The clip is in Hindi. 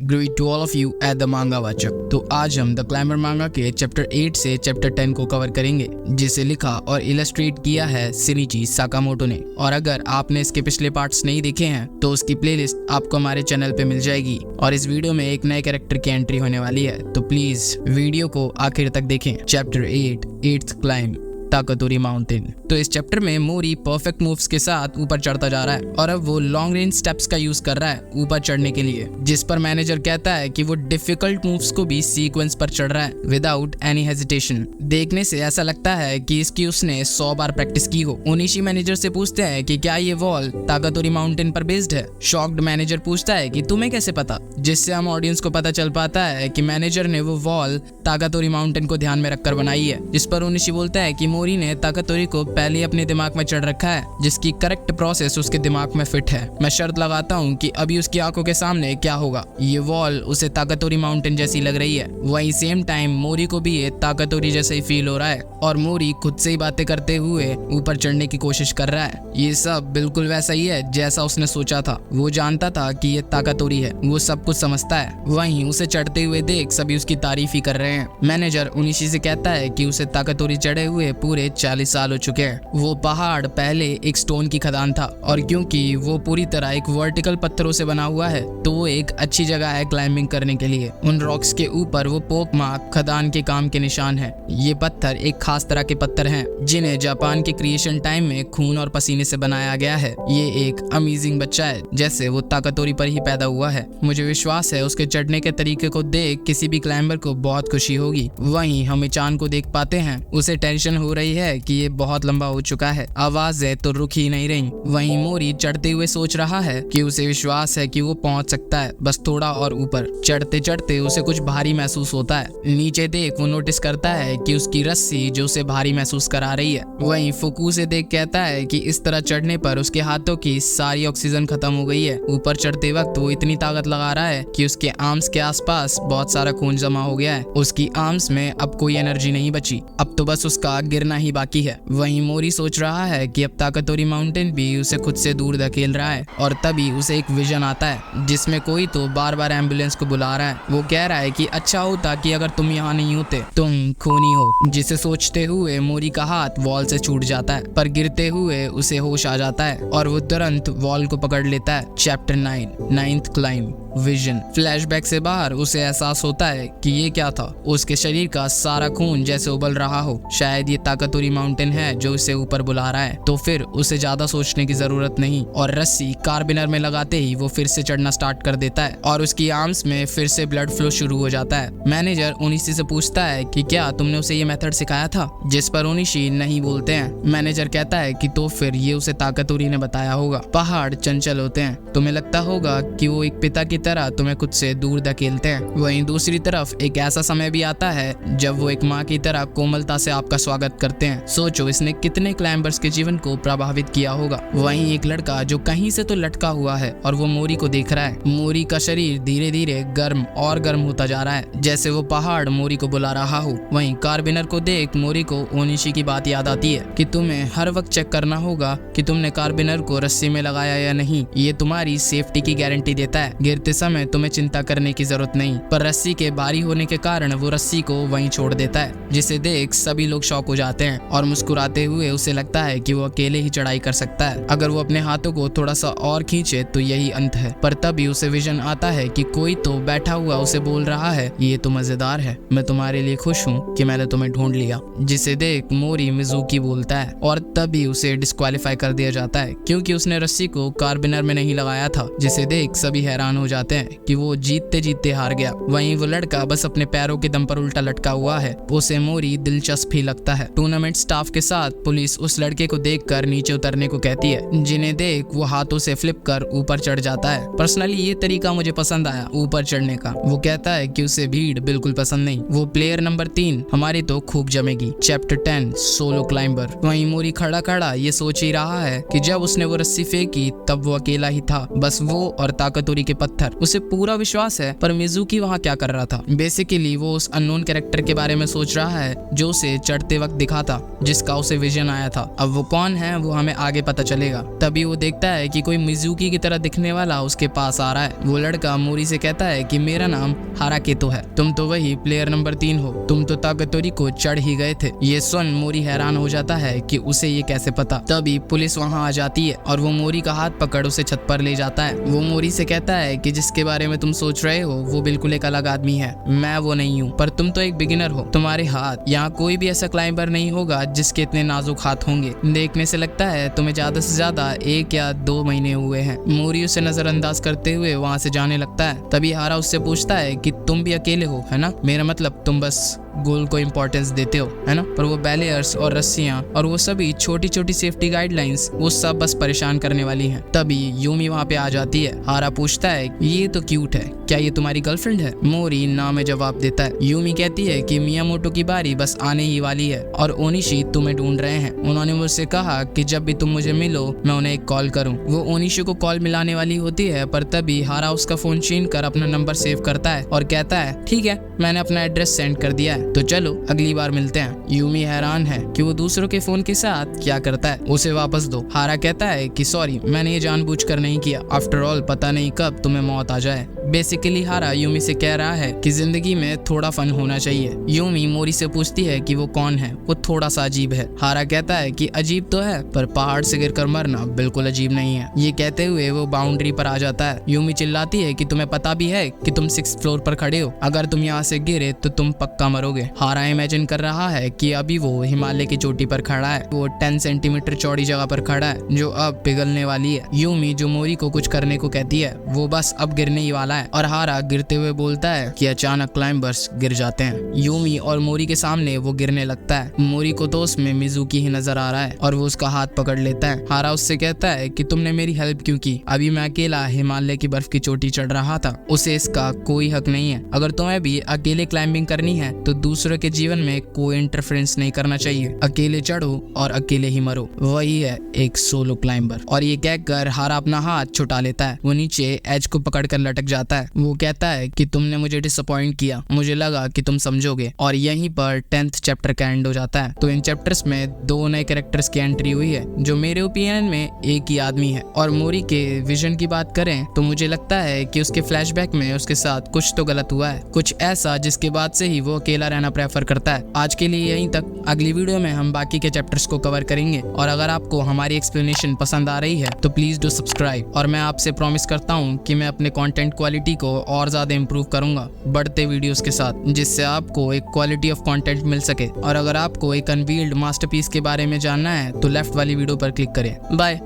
Greet to all of you at the Manga वाचक। तो आज हम द क्लाइंबर मांगा के चैप्टर 8 से चैप्टर 10 को कवर करेंगे, जिसे लिखा और इलस्ट्रेट किया है शिनिची साकामोटो ने। और अगर आपने इसके पिछले पार्ट्स नहीं देखे हैं तो उसकी प्लेलिस्ट आपको हमारे चैनल पे मिल जाएगी। और इस वीडियो में एक नए कैरेक्टर की एंट्री होने वाली है, तो प्लीज वीडियो को आखिर तक देखें। Chapter 8 8th climb Takatori mountain. तो इस चैप्टर में मोरी परफेक्ट मूव्स के साथ ऊपर चढ़ता जा रहा है और अब वो लॉन्ग रेंज स्टेप्स का यूज कर रहा है ऊपर चढ़ने के लिए, जिस पर मैनेजर कहता है कि वो डिफिकल्ट मूव्स को भी सीक्वेंस पर चढ़ रहा है विदाउट एनी हेजिटेशन। देखने से ऐसा लगता है कि इसकी उसने 100 बार प्रैक्टिस की हो। ओनिशी मैनेजर से पूछते हैं कि क्या ये वॉल ताकातोरी माउंटेन पर बेस्ड है। शॉक्ड मैनेजर पूछता है कि तुम्हें कैसे पता, जिससे हम ऑडियंस को पता चल पाता है कि मैनेजर ने वो वॉल ताकातोरी माउंटेन को ध्यान में रखकर बनाई है। जिस पर ओनिशी बोलता है कि मोरी ने ताकातोरी को पहले अपने दिमाग में चढ़ रखा है, जिसकी करेक्ट प्रोसेस उसके दिमाग में फिट है। मैं शर्त लगाता हूँ कि अभी उसकी आंखों के सामने क्या होगा, ये वॉल उसे ताकातोरी माउंटेन जैसी लग रही है। वहीं सेम टाइम मोरी को भी ये ताकातोरी जैसा ही फील हो रहा है और मोरी खुद से ही बातें करते हुए ऊपर चढ़ने की कोशिश कर रहा है। ये सब बिल्कुल वैसा ही है जैसा उसने सोचा था। वो जानता था कि ये ताकातोरी है, वो सब कुछ समझता है। वहीं उसे चढ़ते हुए देख सभी उसकी तारीफ ही कर रहे हैं। मैनेजर उनिशी से कहता है कि उसे ताकातोरी चढ़े हुए पूरे 40 साल हो चुके हैं। वो पहाड़ पहले एक स्टोन की खदान था और क्योंकि वो पूरी तरह एक वर्टिकल पत्थरों से बना हुआ है तो वो एक अच्छी जगह है क्लाइंबिंग करने के लिए। उन रॉक्स के ऊपर वो पोक मार्क खदान के काम के निशान है। ये पत्थर एक खास तरह के पत्थर हैं जिन्हें जापान के क्रिएशन टाइम में खून और पसीने से बनाया गया है। ये एक अमेजिंग बच्चा है, जैसे वो ताकातोरी पर ही पैदा हुआ है। मुझे विश्वास है उसके चढ़ने के तरीके को देख किसी भी क्लाइंबर को बहुत खुशी होगी। वहीं हम इचान को देख पाते हैं, उसे टेंशन हो रही है कि ये बहुत लंबा हो चुका है, आवाजें तो रुक ही नहीं रही। वहीं मोरी चढ़ते हुए सोच रहा है कि उसे विश्वास है कि वो पहुंच सकता है, बस थोड़ा और ऊपर। चढ़ते चढ़ते उसे कुछ भारी महसूस होता है। नीचे देख वो नोटिस करता है कि उसकी रस्सी जो उसे भारी महसूस करा रही है। वहीं फुकू से देख कहता है कि इस तरह चढ़ने पर उसके हाथों की सारी ऑक्सीजन खत्म हो गई है। ऊपर चढ़ते वक्त वो इतनी ताकत लगा रहा है कि उसके आर्म्स के आसपास बहुत सारा खून जमा हो गया है। उसकी आर्म्स में अब कोई एनर्जी नहीं बची, अब तो बस उसका गिरना ही बाकी है। वहीं मोरी सोच रहा है कि अब ताकातोरी माउंटेन भी उसे खुद से दूर धकेल रहा है और तभी उसे एक विजन आता है जिसमें कोई तो बार बार एम्बुलेंस को बुला रहा है। वो कह रहा है कि अच्छा होता कि अगर तुम यहाँ नहीं होते, तुम खूनी हो। जिसे सोचते हुए मोरी का हाथ वॉल से छूट जाता है, पर गिरते हुए उसे होश आ जाता है और वो तुरंत वॉल को पकड़ लेता है। Chapter 9 9th climb vision. Flashback से बाहर उसे एहसास होता है कि ये क्या था। उसके शरीर का सारा खून जैसे उबल रहा हो। शायद ये ताकातोरी माउंटेन है जो उसे ऊपर बुला रहा है। तो फिर उसे ज्यादा सोचने की जरूरत नहीं और रस्सी कार्बिनर में लगाते ही वो फिर से चढ़ना स्टार्ट कर देता है और उसकी आर्म्स में फिर से ब्लड फ्लो शुरू हो जाता है। मैनेजर ओनिशी से पूछता है कि क्या तुमने उसे ये मेथड सिखाया था, जिस पर ओनिशी नहीं बोलते हैं। मैनेजर कहता है कि तो फिर ये उसे ताकातोरी ने बताया होगा। पहाड़ चंचल होते हैं, तुम्हें लगता होगा कि वो एक पिता की तरह तुम्हें खुद से दूर धकेलते हैं। वहीं दूसरी तरफ एक ऐसा समय भी आता है जब वो एक माँ की तरह कोमलता से आपका स्वागत करते हैं। सोचो इसने कितने क्लाइंबर्स के जीवन को प्रभावित किया होगा। वहीं एक लड़का जो कहीं से तो लटका हुआ है और वो मोरी को देख रहा है। मोरी का शरीर धीरे धीरे गर्म और गर्म होता जा रहा है, जैसे वो पहाड़ मोरी को बुला रहा हो। वहीं कार्बिनर को देख मोरी को ओनिशी की बात याद आती है कि तुम्हें हर वक्त चेक करना होगा कि तुमने कार्बिनर को रस्सी में लगाया या नहीं। ये तुम्हारी सेफ्टी की गारंटी देता है। गिरते समय तुम्हें चिंता करने की जरूरत नहीं, पर रस्सी के भारी होने के कारण वो रस्सी को वहीं छोड़ देता है, जिसे देख सभी लोग शॉक हो जाते हैं और मुस्कुराते हुए उसे लगता है कि वो अकेले ही चढ़ाई कर सकता है। अगर वो अपने हाथों को थोड़ा सा और खींचे तो यही अंत है। पर तभी उसे विजन आता है कि कोई तो बैठा हुआ उसे बोल रहा है, ये तो मजेदार है, मैं तुम्हारे लिए खुश हूँ कि मैंने तुम्हें ढूंढ लिया। जिसे देख मोरी मिजुकी बोलता है और तभी उसे डिस्क्वालीफाई कर दिया जाता है क्योंकि उसने रस्सी को कार्बिनर में नहीं लगाया था। जिसे देख सभी हैरान हो जाते हैं कि वो जीतते जीतते हार गया। वहीं वो लड़का बस अपने पैरों के दम पर उल्टा लटका हुआ है। उसे मोरी दिलचस्प ही लगता है। टूर्नामेंट स्टाफ के साथ पुलिस उस लड़के को देखकर नीचे उतरने को कहती है, जिन्हें देख वो हाथों से फ्लिप कर ऊपर चढ़ जाता है। पर्सनली ये तरीका मुझे पसंद आया ऊपर चढ़ने का। वो कहता है कि उसे भीड़ बिल्कुल पसंद नहीं। वो प्लेयर नंबर 3 हमारी तो खूब जमेगी। Chapter 10 solo climber. वहीं मोरी खड़ा खड़ा ये सोच ही रहा है कि जब उसने वो रस्सी फेंकी तब वो अकेला ही था, बस वो और ताकातोरी के पत्थर। उसे पूरा विश्वास है, पर मिजुकी वहाँ क्या कर रहा था। बेसिकली वो उस अननोन कैरेक्टर के बारे में सोच रहा है जो उसे चढ़ते वक्त दिखा था जिसका उसे विजन आया था। अब वो कौन है वो हमें आगे पता चलेगा। तभी वो देखता है कि कोई मिजुकी की तरह दिखने वाला उसके पास आ रहा है। वो लड़का मोरी से कहता है कि मेरा नाम हाराकेतो है, तुम तो वही प्लेयर नंबर 3 हो, तुम तो ताकतोरी को चढ़ ही गए थे। ये सुन मोरी हैरान हो जाता है कि उसे ये कैसे पता। तभी पुलिस वहाँ आ जाती है और वो मोरी का हाथ पकड़ उसे छत पर ले जाता है। वो मोरी से कहता है कि जिसके बारे में तुम सोच रहे हो वो बिल्कुल एक अलग आदमी है, मैं वो नहीं हूँ, पर तुम तो एक बिगिनर हो, तुम्हारे हाथ, यहाँ कोई भी ऐसा क्लाइंबर नहीं होगा जिसके इतने नाजुक हाथ होंगे। देखने से लगता है तुम्हें ज्यादा से ज्यादा 1 या 2 महीने हुए हैं। मोरी उसे नजरअंदाज करते हुए वहाँ से जाने लगता है। तभी हारा उससे पूछता है कि तुम भी अकेले हो, है ना? मेरा मतलब तुम बस गोल को इम्पोर्टेंस देते हो, है ना? पर वो बैरियर्स और रस्सियां और वो सभी छोटी छोटी सेफ्टी गाइडलाइंस वो सब बस परेशान करने वाली हैं। तभी यूमी वहाँ पे आ जाती है। हारा पूछता है ये तो क्यूट है, क्या ये तुम्हारी गर्लफ्रेंड है? मोरी ना में जवाब देता है। यूमी कहती है कि मियामोटो की बारी बस आने ही वाली है और ओनिशी तुम्हें ढूंढ रहे हैं। उन्होंने मुझसे कहा कि जब भी तुम मुझे मिलो मैं उन्हें एक कॉल करूं। वो ओनिशी को कॉल मिलाने वाली होती है, पर तभी हारा उसका फोन छीन कर अपना नंबर सेव करता है और कहता है ठीक है, मैंने अपना एड्रेस सेंड कर दिया है, तो चलो अगली बार मिलते हैं। यूमी हैरान है कि वो दूसरों के फोन के साथ क्या करता है, उसे वापस दो। हारा कहता है कि सॉरी, मैंने ये जानबूझकर नहीं किया, आफ्टर ऑल पता नहीं कब तुम्हें मौत आ जाए। बेसिकली हारा यूमी से कह रहा है कि जिंदगी में थोड़ा फन होना चाहिए। यूमी मोरी से पूछती है कि वो कौन है, वो थोड़ा सा अजीब है। हारा कहता है कि अजीब तो है, पर पहाड़ से गिरकर मरना बिल्कुल अजीब नहीं है। ये कहते हुए वो बाउंड्री पर आ जाता है। यूमी चिल्लाती है कि तुम्हें पता भी है कि तुम 6th फ्लोर पर खड़े हो, अगर तुम यहाँ से गिरे तो तुम पक्का मरोगे। हारा इमेजिन कर रहा है कि अभी वो हिमालय की चोटी पर खड़ा है, वो 10 सेंटीमीटर चौड़ी जगह पर खड़ा है जो अब पिघलने वाली है। यूमी जो मोरी को कुछ करने को कहती है वो बस अब गिरने ही वाला है और हारा गिरते हुए बोलता है कि अचानक क्लाइंबर्स गिर जाते हैं। यूमी और मोरी के सामने वो गिरने लगता है। मोरी को तो उसमें मिजुकी ही नजर आ रहा है और वो उसका हाथ पकड़ लेता है। हारा उससे कहता है कि तुमने मेरी हेल्प क्यों की? अभी मैं अकेला हिमालय की बर्फ की चोटी चढ़ रहा था, उसे इसका कोई हक नहीं है। अगर तुम्हें भी अकेले क्लाइंबिंग करनी है तो दूसरों के जीवन में कोई इंटरफेरेंस नहीं करना चाहिए, अकेले चढ़ो और अकेले ही मरो, वही है एक सोलो क्लाइंबर। और ये कहकर हारा अपना हाथ छुटा लेता है। वो नीचे एज को पकड़कर लटक जाता है। वो कहता है कि तुमने मुझे डिसअपॉइंट किया, मुझे लगा कि तुम समझोगे। और यहीं पर 10th चैप्टर का एंड हो जाता है। तो इन चैप्टर्स में 2 नए कैरेक्टर्स की एंट्री हुई है जो मेरे ओपिनियन में एक ही आदमी है। और मोरी के विजन की बात करें तो मुझे लगता है कि उसके फ्लैशबैक में उसके साथ कुछ तो गलत हुआ है, कुछ ऐसा जिसके बाद से ही वो अकेला रहना प्रेफर करता है। आज के लिए यहीं तक, अगली वीडियो में हम बाकी के चैप्टर्स को कवर करेंगे। और अगर आपको हमारी एक्सप्लेनेशन पसंद आ रही है तो प्लीज डू सब्सक्राइब। और मैं आपसे प्रॉमिस करता हूँ कि मैं अपने कंटेंट क्वालिटी को और ज्यादा इंप्रूव करूंगा बढ़ते वीडियोस के साथ, जिससे आपको एक क्वालिटी ऑफ कंटेंट मिल सके। और अगर आपको एक अनवील्ड मास्टरपीस के बारे में जानना है तो लेफ्ट वाली वीडियो पर क्लिक करें। बाय।